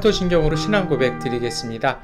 사도신경으로 신앙 고백 드리겠습니다.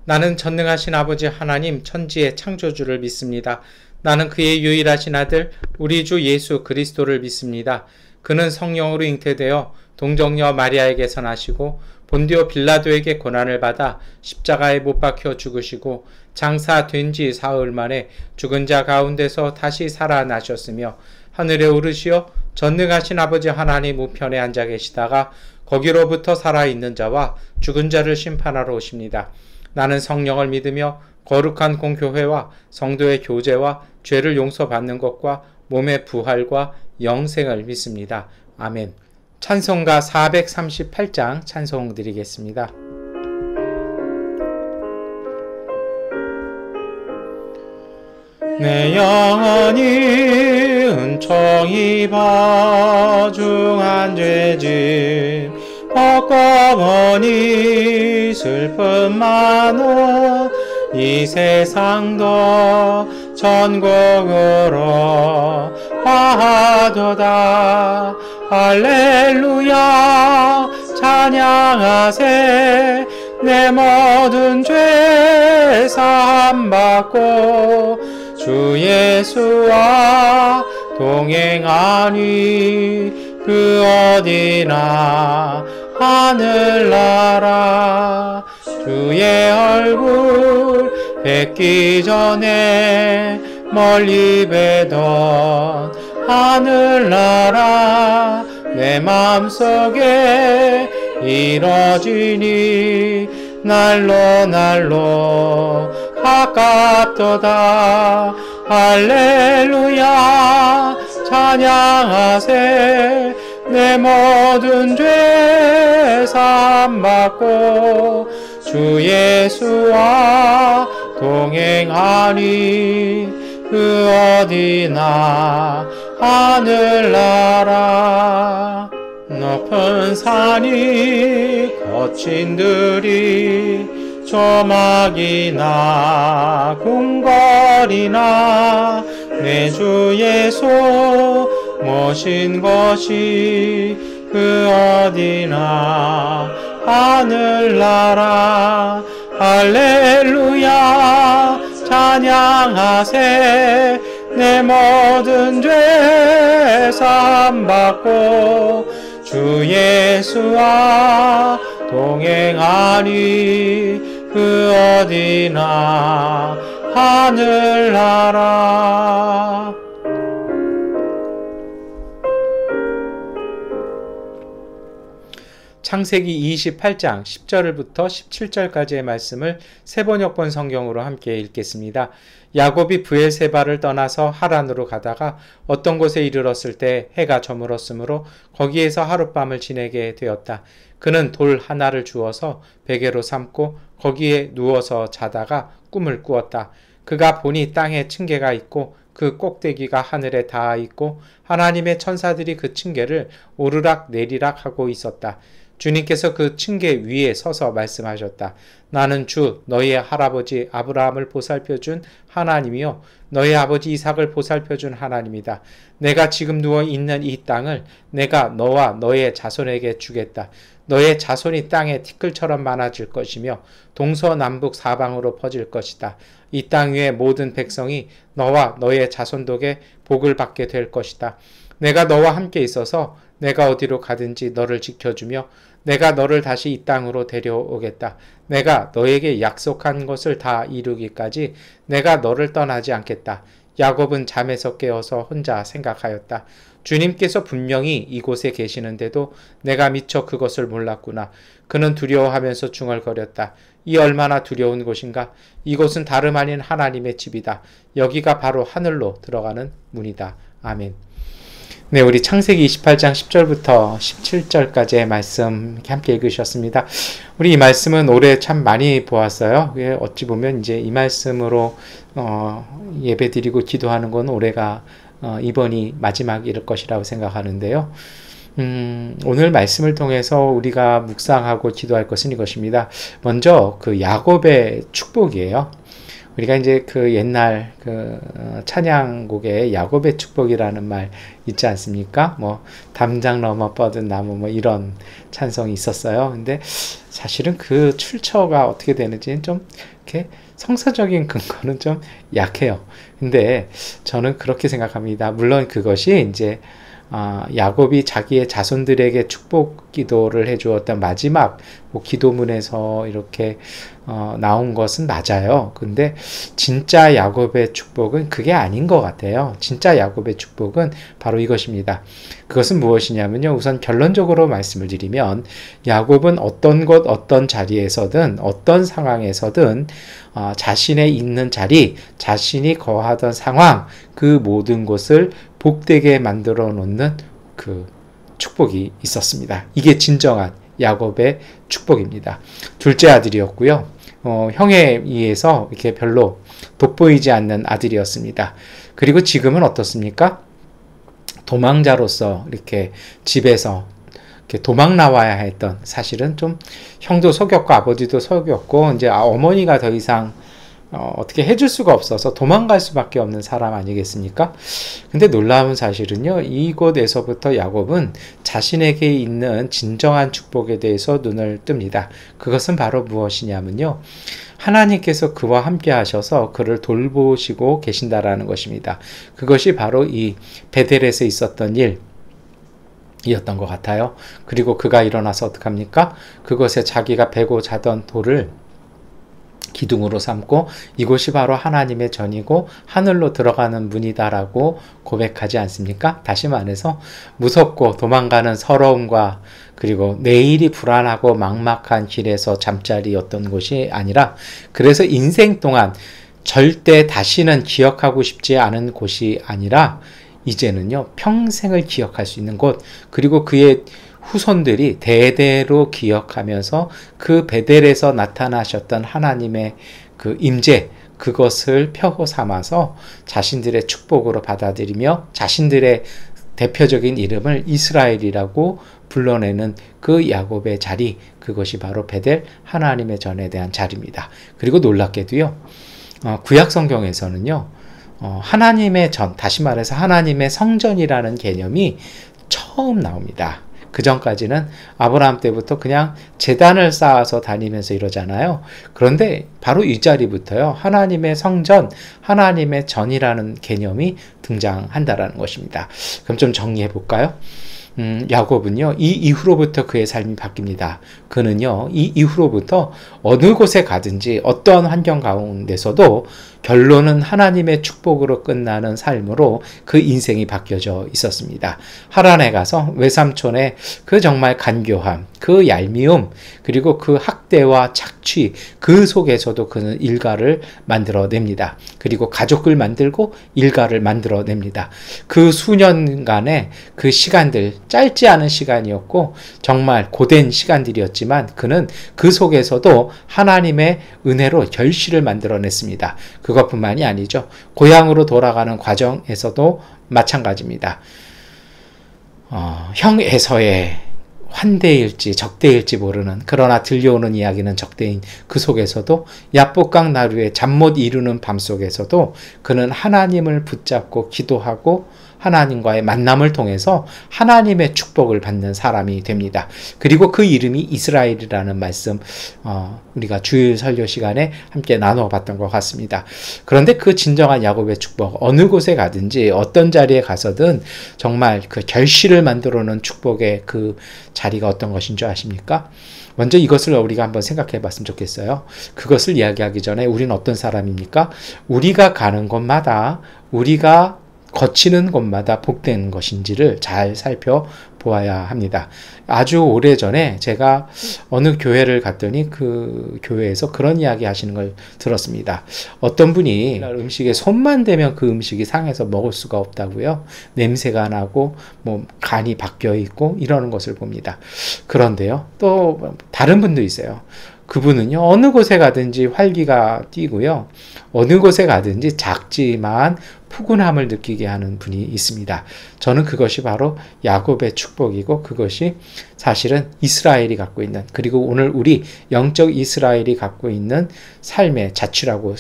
나는 전능하신 아버지 하나님 천지의 창조주를 믿습니다. 나는 그의 유일하신 아들 우리 주 예수 그리스도를 믿습니다. 그는 성령으로 잉태되어 동정녀 마리아에게서 나시고 본디오 빌라도에게 고난을 받아 십자가에 못 박혀 죽으시고 장사된 지 사흘 만에 죽은 자 가운데서 다시 살아나셨으며 하늘에 오르시어 전능하신 아버지 하나님 우편에 앉아 계시다가 거기로부터 살아있는 자와 죽은 자를 심판하러 오십니다. 나는 성령을 믿으며 거룩한 공교회와 성도의 교제와 죄를 용서받는 것과 몸의 부활과 영생을 믿습니다. 아멘. 찬송가 438장 찬송 드리겠습니다. 내 영혼이 은총이 버중한 죄짐 벗고보니 슬픔 많어 이 세상도 전국으로 화하도다. 할렐루야 찬양하세. 내 모든 죄 사함받고 주 예수와 동행하니 그 어디나 하늘나라. 주의 얼굴 뵙기 전에 멀리 뵈던 하늘나라 내 맘속에 이뤄지니 날로 가깝도다. 할렐루야 찬양하세. 내 모든 죄 사함받고 주 예수와 동행하니 그 어디나 하늘나라. 높은 산이 거친 들이 조막이나 궁궐이나 내 주 예수 모신 것이 그 어디나 하늘나라. 할렐루야 찬양하세. 내 모든 죄 사함받고 주 예수와 동행하니 그 어디나 하늘나라. 창세기 28장 10절부터 17절까지의 말씀을 세번역본 성경으로 함께 읽겠습니다. 야곱이 브엘세바를 떠나서 하란으로 가다가 어떤 곳에 이르렀을 때 해가 저물었으므로 거기에서 하룻밤을 지내게 되었다. 그는 돌 하나를 주어서 베개로 삼고 거기에 누워서 자다가 꿈을 꾸었다. 그가 보니 땅에 층계가 있고 그 꼭대기가 하늘에 닿아 있고 하나님의 천사들이 그 층계를 오르락 내리락 하고 있었다. 주님께서 그 층계 위에 서서 말씀하셨다. 나는 주 너희의 할아버지 아브라함을 보살펴준 하나님이요 너희 아버지 이삭을 보살펴준 하나님이다. 내가 지금 누워있는 이 땅을 내가 너와 너의 자손에게 주겠다. 너의 자손이 땅에 티끌처럼 많아질 것이며 동서남북 사방으로 퍼질 것이다. 이 땅 위의 모든 백성이 너와 너의 자손 덕에 복을 받게 될 것이다. 내가 너와 함께 있어서 내가 어디로 가든지 너를 지켜주며 내가 너를 다시 이 땅으로 데려오겠다. 내가 너에게 약속한 것을 다 이루기까지 내가 너를 떠나지 않겠다. 야곱은 잠에서 깨어서 혼자 생각하였다. 주님께서 분명히 이곳에 계시는데도 내가 미처 그것을 몰랐구나. 그는 두려워하면서 중얼거렸다. 이 얼마나 두려운 곳인가? 이곳은 다름 아닌 하나님의 집이다. 여기가 바로 하늘로 들어가는 문이다. 아멘. 네, 우리 창세기 28장 10절부터 17절까지의 말씀 함께 읽으셨습니다. 우리 이 말씀은 올해 참 많이 보았어요. 어찌 보면 이제 이 말씀으로 예배 드리고 기도하는 건 올해가 이번이 마지막일 것이라고 생각하는데요. 오늘 말씀을 통해서 우리가 묵상하고 기도할 것은 이것입니다. 먼저 그 야곱의 축복이에요. 우리가 이제 그 옛날 그 찬양곡에 야곱의 축복이라는 말 있지 않습니까? 뭐 담장 넘어 뻗은 나무 뭐 이런 찬송이 있었어요. 근데 사실은 그 출처가 어떻게 되는지는 좀 이렇게 성서적인 근거는 좀 약해요. 근데 저는 그렇게 생각합니다. 물론 그것이 이제 야곱이 자기의 자손들에게 축복 기도를 해주었던 마지막 뭐 기도문에서 이렇게 나온 것은 맞아요. 근데 진짜 야곱의 축복은 그게 아닌 것 같아요. 진짜 야곱의 축복은 바로 이것입니다. 그것은 무엇이냐면요. 우선 결론적으로 말씀을 드리면 야곱은 어떤 곳 어떤 자리에서든 어떤 상황에서든 자신의 있는 자리, 자신이 거하던 상황 그 모든 것을 복되게 만들어 놓는 그 축복이 있었습니다. 이게 진정한 야곱의 축복입니다. 둘째 아들이었고요. 형에 의해서 이렇게 별로 돋보이지 않는 아들이었습니다. 그리고 지금은 어떻습니까? 도망자로서 이렇게 집에서 이렇게 도망 나와야 했던, 사실은 좀 형도 속였고 아버지도 속였고 이제 어머니가 더 이상 어떻게 해줄 수가 없어서 도망갈 수밖에 없는 사람 아니겠습니까? 근데 놀라운 사실은요, 이곳에서부터 야곱은 자신에게 있는 진정한 축복에 대해서 눈을 뜹니다. 그것은 바로 무엇이냐면요, 하나님께서 그와 함께 하셔서 그를 돌보시고 계신다라는 것입니다. 그것이 바로 이 베델에서 있었던 일 이었던 것 같아요. 그리고 그가 일어나서 어떡합니까? 그것에 자기가 베고 자던 돌을 기둥으로 삼고 이곳이 바로 하나님의 전이고 하늘로 들어가는 문이다라고 고백하지 않습니까? 다시 말해서 무섭고 도망가는 서러움과 그리고 내일이 불안하고 막막한 길에서 잠자리였던 곳이 아니라, 그래서 인생 동안 절대 다시는 기억하고 싶지 않은 곳이 아니라 이제는요 평생을 기억할 수 있는 곳, 그리고 그의 후손들이 대대로 기억하면서 그 베델에서 나타나셨던 하나님의 그 임재, 그것을 표고 삼아서 자신들의 축복으로 받아들이며 자신들의 대표적인 이름을 이스라엘이라고 불러내는 그 야곱의 자리, 그것이 바로 베델 하나님의 전에 대한 자리입니다. 그리고 놀랍게도요, 구약 성경에서는요, 하나님의 전, 다시 말해서 하나님의 성전이라는 개념이 처음 나옵니다. 그 전까지는 아브라함 때부터 그냥 제단을 쌓아서 다니면서 이러잖아요. 그런데 바로 이 자리부터요, 하나님의 성전, 하나님의 전이라는 개념이 등장한다라는 것입니다. 그럼 좀 정리해 볼까요? 야곱은요, 이 이후로부터 그의 삶이 바뀝니다. 그는요, 이 이후로부터 어느 곳에 가든지 어떠한 환경 가운데서도 결론은 하나님의 축복으로 끝나는 삶으로 그 인생이 바뀌어져 있었습니다. 하란에 가서 외삼촌의 그 정말 간교함, 그 얄미움, 그리고 그 학대와 착취, 그 속에서도 그는 일가를 만들어냅니다. 그리고 가족을 만들고 일가를 만들어냅니다. 그 수년간의 그 시간들, 짧지 않은 시간이었고 정말 고된 시간들이었지만 그는 그 속에서도 하나님의 은혜로 결실을 만들어냈습니다. 그것뿐만이 아니죠. 고향으로 돌아가는 과정에서도 마찬가지입니다. 형 에서의 환대일지 적대일지 모르는, 그러나 들려오는 이야기는 적대인 그 속에서도, 야복강 나루에 잠 못 이루는 밤 속에서도 그는 하나님을 붙잡고 기도하고 하나님과의 만남을 통해서 하나님의 축복을 받는 사람이 됩니다. 그리고 그 이름이 이스라엘이라는 말씀, 우리가 주일 설교 시간에 함께 나눠봤던 것 같습니다. 그런데 그 진정한 야곱의 축복, 어느 곳에 가든지 어떤 자리에 가서든 정말 그 결실을 만들어 놓은 축복의 그 자리가 어떤 것인 줄 아십니까? 먼저 이것을 우리가 한번 생각해 봤으면 좋겠어요. 그것을 이야기하기 전에 우리는 어떤 사람입니까? 우리가 가는 곳마다, 우리가 거치는 곳마다 복된 것인지를 잘 살펴보아야 합니다. 아주 오래전에 제가 어느 교회를 갔더니 그 교회에서 그런 이야기 하시는 걸 들었습니다. 어떤 분이 음식에 손만 대면 그 음식이 상해서 먹을 수가 없다고요. 냄새가 나고 뭐 간이 바뀌어 있고 이러는 것을 봅니다. 그런데요, 또 다른 분도 있어요. 그분은요, 어느 곳에 가든지 활기가 띠고요, 어느 곳에 가든지 작지만 푸근함을 느끼게 하는 분이 있습니다. 저는 그것이 바로 야곱의 축복이고 그것이 사실은 이스라엘이 갖고 있는, 그리고 오늘 우리 영적 이스라엘이 갖고 있는 삶의 자취라고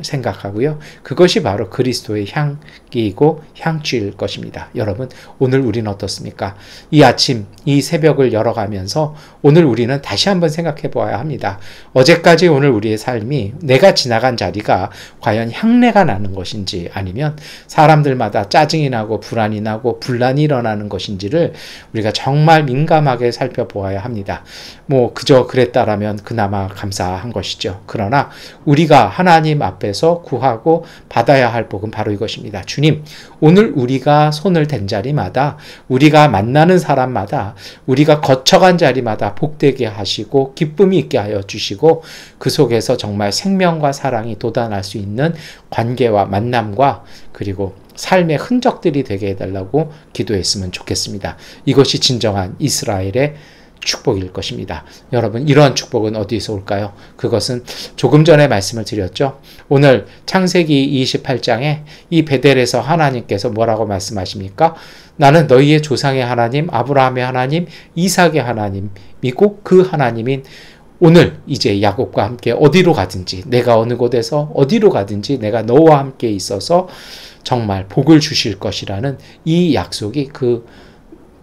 생각하고요. 그것이 바로 그리스도의 향기이고 향취일 것입니다. 여러분, 오늘 우리는 어떻습니까? 이 아침, 이 새벽을 열어가면서 오늘 우리는 다시 한번 생각해 보아야 합니다. 어제까지 오늘 우리의 삶이 내가 지나간 자리가 과연 향내가 나는 것인지, 아니면 사람들마다 짜증이 나고 불안이 나고 분란이 일어나는 것인지를 우리가 정말 민감하게 살펴보아야 합니다. 그저 그랬다라면 그나마 감사한 것이죠. 그러나 우리가 하나님 앞에서 구하고 받아야 할 복은 바로 이것입니다. 주님, 오늘 우리가 손을 댄 자리마다, 우리가 만나는 사람마다, 우리가 거쳐간 자리마다 복되게 하시고 기쁨이 있게 하여 주시고, 그 속에서 정말 생명과 사랑이 돋아날 수 있는 관계와 만남과 그리고 삶의 흔적들이 되게 해달라고 기도했으면 좋겠습니다. 이것이 진정한 이스라엘의 축복일 것입니다. 여러분, 이러한 축복은 어디서 올까요? 그것은 조금 전에 말씀을 드렸죠. 오늘 창세기 28장에 이 베델에서 하나님께서 뭐라고 말씀하십니까? 나는 너희의 조상의 하나님, 아브라함의 하나님, 이삭의 하나님이고 그 하나님인 오늘 이제 야곱과 함께 어디로 가든지, 내가 어느 곳에서 어디로 가든지 내가 너와 함께 있어서 정말 복을 주실 것이라는 이 약속이 그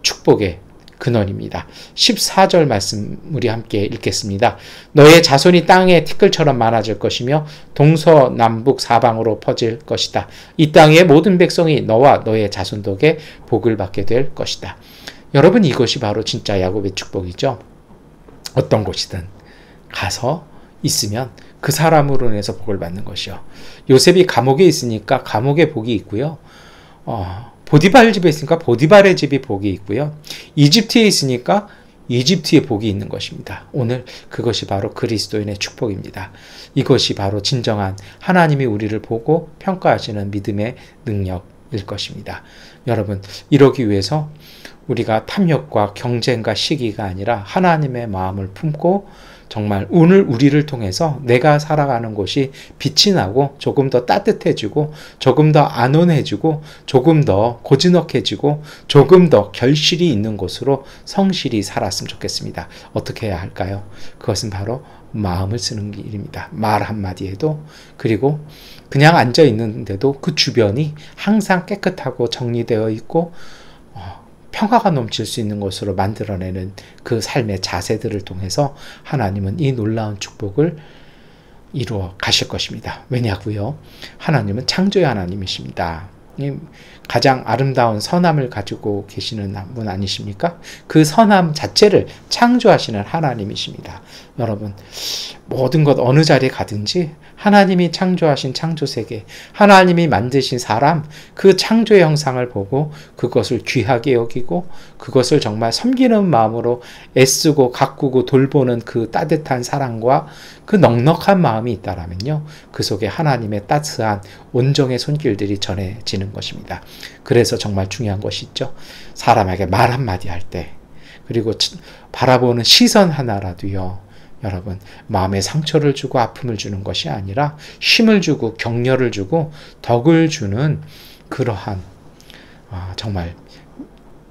축복의 근원입니다. 14절 말씀 우리 함께 읽겠습니다. 너의 자손이 땅의 티끌처럼 많아질 것이며 동서남북 사방으로 퍼질 것이다. 이 땅의 모든 백성이 너와 너의 자손 덕에 복을 받게 될 것이다. 여러분, 이것이 바로 진짜 야곱의 축복이죠. 어떤 곳이든 가서 있으면 그 사람으로 인해서 복을 받는 것이요. 요셉이 감옥에 있으니까 감옥에 복이 있고요. 보디발 집에 있으니까 보디발의 집이 복이 있고요. 이집트에 있으니까 이집트의 복이 있는 것입니다. 오늘 그것이 바로 그리스도인의 축복입니다. 이것이 바로 진정한 하나님이 우리를 보고 평가하시는 믿음의 능력일 것입니다. 여러분, 이러기 위해서 우리가 탐욕과 경쟁과 시기가 아니라 하나님의 마음을 품고 정말 오늘 우리를 통해서 내가 살아가는 곳이 빛이 나고 조금 더 따뜻해지고 조금 더 안온해지고 조금 더 고즈넉해지고 조금 더 결실이 있는 곳으로 성실히 살았으면 좋겠습니다. 어떻게 해야 할까요? 그것은 바로 마음을 쓰는 일입니다. 말 한마디에도, 그리고 그냥 앉아 있는데도 그 주변이 항상 깨끗하고 정리되어 있고 평화가 넘칠 수 있는 것으로 만들어내는 그 삶의 자세들을 통해서 하나님은 이 놀라운 축복을 이루어 가실 것입니다. 왜냐고요? 하나님은 창조의 하나님이십니다. 가장 아름다운 선함을 가지고 계시는 분 아니십니까? 그 선함 자체를 창조하시는 하나님이십니다. 여러분, 모든 것 어느 자리에 가든지 하나님이 창조하신 창조세계, 하나님이 만드신 사람, 그 창조의 형상을 보고 그것을 귀하게 여기고 그것을 정말 섬기는 마음으로 애쓰고 가꾸고 돌보는 그 따뜻한 사랑과 그 넉넉한 마음이 있다라면요, 그 속에 하나님의 따스한 온정의 손길들이 전해지는 것입니다. 그래서 정말 중요한 것이 있죠. 사람에게 말 한마디 할 때, 그리고 바라보는 시선 하나라도요, 여러분, 마음에 상처를 주고 아픔을 주는 것이 아니라 힘을 주고 격려를 주고 덕을 주는 그러한 정말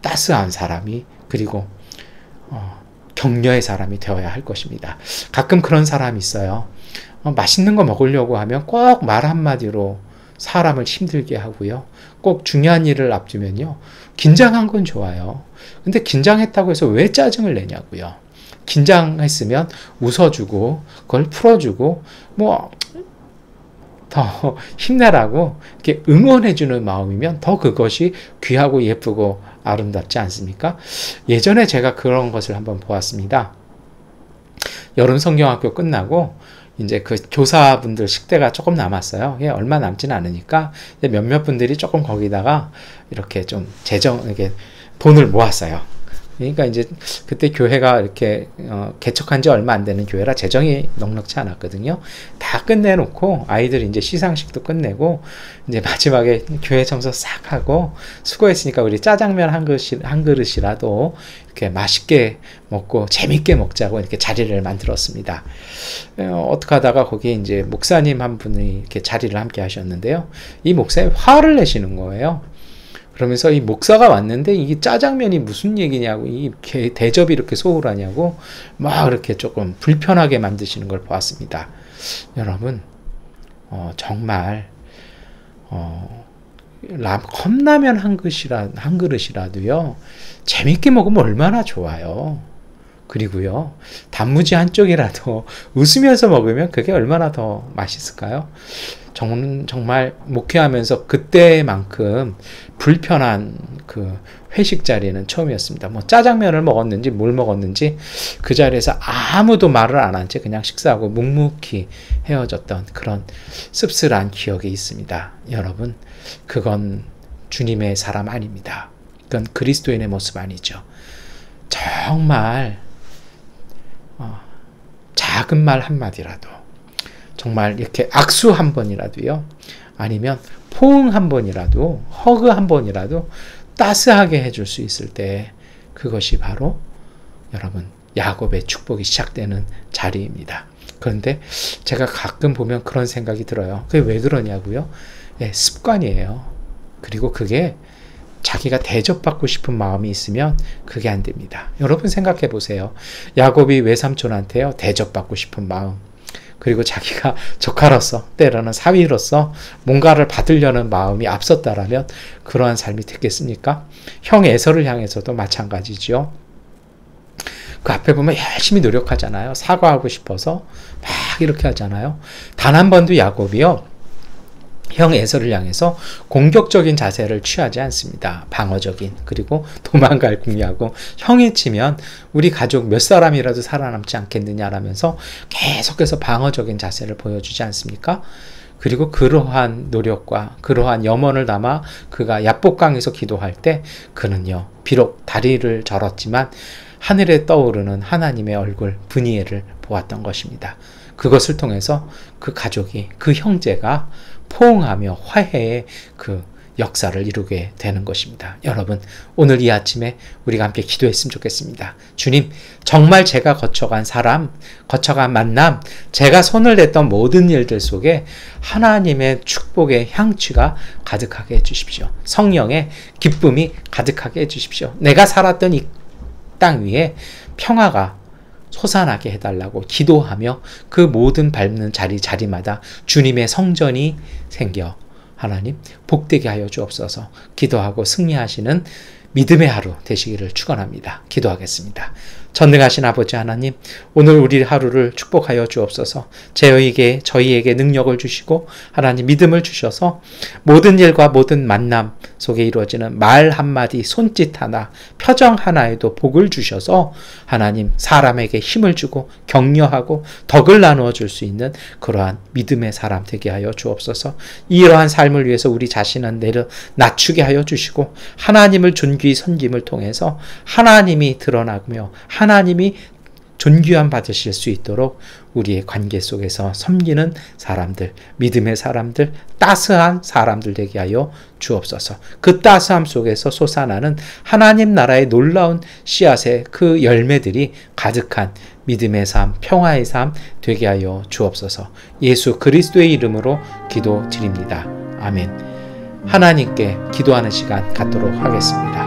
따스한 사람이, 그리고 격려의 사람이 되어야 할 것입니다. 가끔 그런 사람이 있어요. 맛있는 거 먹으려고 하면 꼭 말 한마디로 사람을 힘들게 하고요. 꼭 중요한 일을 앞두면요, 긴장한 건 좋아요. 근데 긴장했다고 해서 왜 짜증을 내냐고요. 긴장했으면 웃어주고 그걸 풀어주고 더 힘내라고 이렇게 응원해주는 마음이면 더 그것이 귀하고 예쁘고 아름답지 않습니까? 예전에 제가 그런 것을 한번 보았습니다. 여름 성경학교 끝나고 이제 그 교사분들 식대가 조금 남았어요. 얼마 남지는 않으니까 몇몇 분들이 조금 거기다가 이렇게 좀 이렇게 돈을 모았어요. 그러니까 이제 그때 교회가 이렇게 개척한 지 얼마 안 되는 교회라 재정이 넉넉지 않았거든요. 다 끝내놓고 아이들이 이제 시상식도 끝내고 이제 마지막에 교회 청소 싹 하고 수고했으니까 우리 짜장면 한 그릇이라도 이렇게 맛있게 먹고 재밌게 먹자고 이렇게 자리를 만들었습니다. 어떻게 하다가 거기에 이제 목사님 한 분이 이렇게 자리를 함께 하셨는데요. 이 목사님 화를 내시는 거예요. 그러면서 이 목사가 왔는데 이게 짜장면이 무슨 얘기냐고, 이 대접이 이렇게 소홀하냐고 막 이렇게 조금 불편하게 만드시는 걸 보았습니다. 여러분, 정말 컵라면 한 그릇이라도요 재밌게 먹으면 얼마나 좋아요. 그리고요 단무지 한 쪽이라도 웃으면서 먹으면 그게 얼마나 더 맛있을까요? 저는 정말 목회하면서 그때만큼 불편한 그 회식 자리는 처음이었습니다. 뭐 짜장면을 먹었는지 뭘 먹었는지 그 자리에서 아무도 말을 안 한 채 그냥 식사하고 묵묵히 헤어졌던 그런 씁쓸한 기억이 있습니다. 여러분, 그건 주님의 사람 아닙니다. 그건 그리스도인의 모습 아니죠. 정말 작은 말 한마디라도, 정말 이렇게 악수 한 번이라도요, 아니면 포옹 한 번이라도, 허그 한 번이라도 따스하게 해줄 수 있을 때, 그것이 바로 여러분 야곱의 축복이 시작되는 자리입니다. 그런데 제가 가끔 보면 그런 생각이 들어요. 그게 왜 그러냐고요? 습관이에요. 그리고 그게 자기가 대접받고 싶은 마음이 있으면 그게 안 됩니다. 여러분 생각해 보세요. 야곱이 외삼촌한테요 대접받고 싶은 마음, 그리고 자기가 조카로서, 때로는 사위로서 뭔가를 받으려는 마음이 앞섰다라면 그러한 삶이 됐겠습니까? 형 에서를 향해서도 마찬가지죠. 그 앞에 보면 열심히 노력하잖아요. 사과하고 싶어서 막 이렇게 하잖아요. 단 한 번도 야곱이요 형 에서를 향해서 공격적인 자세를 취하지 않습니다. 방어적인, 그리고 도망갈 궁리하고, 형이 치면 우리 가족 몇 사람이라도 살아남지 않겠느냐라면서 계속해서 방어적인 자세를 보여주지 않습니까? 그리고 그러한 노력과 그러한 염원을 담아 그가 야복강에서 기도할 때 그는요 비록 다리를 절었지만 하늘에 떠오르는 하나님의 얼굴 브니엘을 보았던 것입니다. 그것을 통해서 그 가족이, 그 형제가 포옹하며 화해의 그 역사를 이루게 되는 것입니다. 여러분, 오늘 이 아침에 우리가 함께 기도했으면 좋겠습니다. 주님, 정말 제가 거쳐간 만남, 제가 손을 댔던 모든 일들 속에 하나님의 축복의 향취가 가득하게 해주십시오. 성령의 기쁨이 가득하게 해주십시오. 내가 살았던 이 땅 위에 평화가 솟아나게 해달라고 기도하며 그 모든 밟는 자리마다 주님의 성전이 생겨 하나님 복되게 하여 주옵소서. 기도하고 승리하시는 믿음의 하루 되시기를 축원합니다. 기도하겠습니다. 전능하신 아버지 하나님, 오늘 우리 하루를 축복하여 주옵소서. 저희에게 능력을 주시고 하나님 믿음을 주셔서 모든 일과 모든 만남 속에 이루어지는 말 한마디, 손짓 하나, 표정 하나에도 복을 주셔서 하나님 사람에게 힘을 주고 격려하고 덕을 나누어 줄 수 있는 그러한 믿음의 사람 되게 하여 주옵소서. 이러한 삶을 위해서 우리 자신은 낮추게 하여 주시고 하나님을 존귀히 섬김을 통해서 하나님이 드러나며 하나님이 존귀함 받으실 수 있도록 우리의 관계 속에서 섬기는 사람들, 믿음의 사람들, 따스한 사람들 되게 하여 주옵소서. 그 따스함 속에서 솟아나는 하나님 나라의 놀라운 씨앗의 그 열매들이 가득한 믿음의 삶, 평화의 삶 되게 하여 주옵소서. 예수 그리스도의 이름으로 기도드립니다. 아멘. 하나님께 기도하는 시간 갖도록 하겠습니다.